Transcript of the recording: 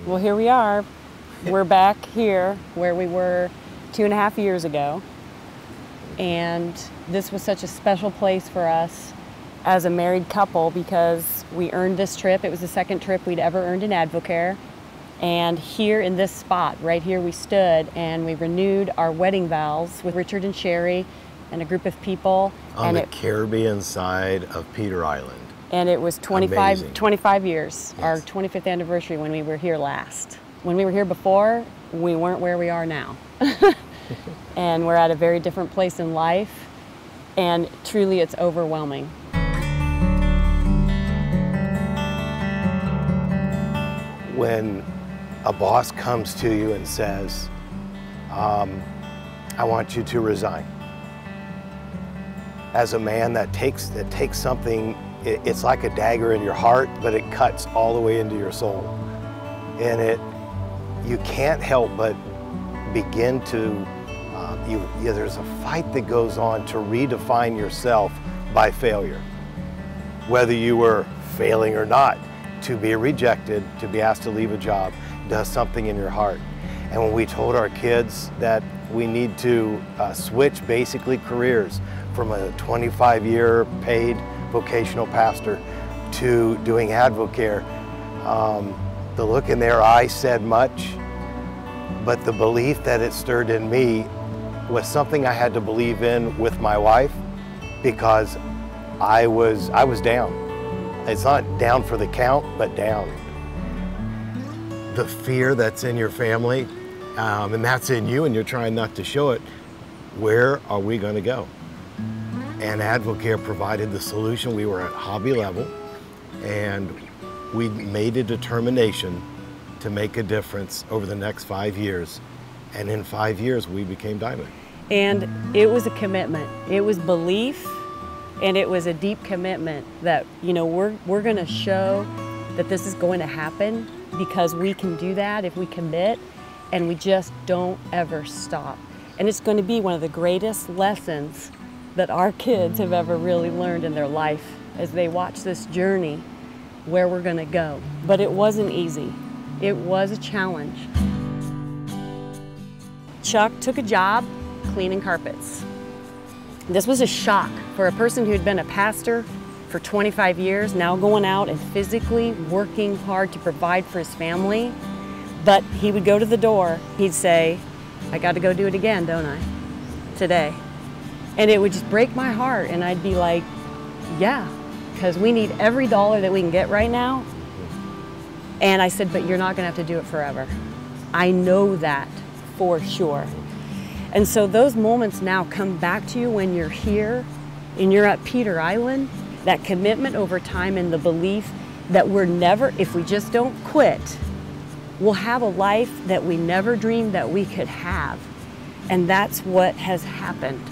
Well, here we are. We're back here where we were 2.5 years ago. And this was such a special place for us as a married couple because we earned this trip. It was the second trip we'd ever earned in AdvoCare. And here in this spot, right here we stood and we renewed our wedding vows with Richard and Sherry and a group of people. On the Caribbean side of Peter Island. And it was 25 years, Yes. our 25th anniversary when we were here last. When we were here before, we weren't where we are now. And we're at a very different place in life, and truly it's overwhelming. When a boss comes to you and says, I want you to resign. As a man, that takes something, it's like a dagger in your heart, but it cuts all the way into your soul. And you can't help but begin to, there's a fight that goes on to redefine yourself by failure. Whether you were failing or not, to be rejected, to be asked to leave a job, does something in your heart. And when we told our kids that we need to switch basically careers from a 25-year paid vocational pastor to doing AdvoCare, the look in their eyes said much, but the belief that it stirred in me was something I had to believe in with my wife, because I was down. It's not down for the count, but down. The fear that's in your family, and that's in you, and you're trying not to show it, where are we going to go? And AdvoCare provided the solution. We were at hobby level, and we made a determination to make a difference over the next 5 years. And in 5 years, we became Diamond. And it was a commitment. It was belief, and it was a deep commitment that, you know, we're going to show that this is going to happen, because we can do that if we commit, and we just don't ever stop. And it's going to be one of the greatest lessons that our kids have ever really learned in their life as they watch this journey where we're going to go. But it wasn't easy. It was a challenge. Chuck took a job cleaning carpets. This was a shock for a person who had been a pastor for 25 years, now going out and physically working hard to provide for his family. But he would go to the door, he'd say, I got to go do it again, don't I, today? And it would just break my heart, and I'd be like, yeah, because we need every dollar that we can get right now. And I said, but you're not going to have to do it forever. I know that for sure. And so those moments now come back to you when you're here and you're at Peter Island, that commitment over time and the belief that we're never, if we just don't quit, we'll have a life that we never dreamed that we could have. And that's what has happened.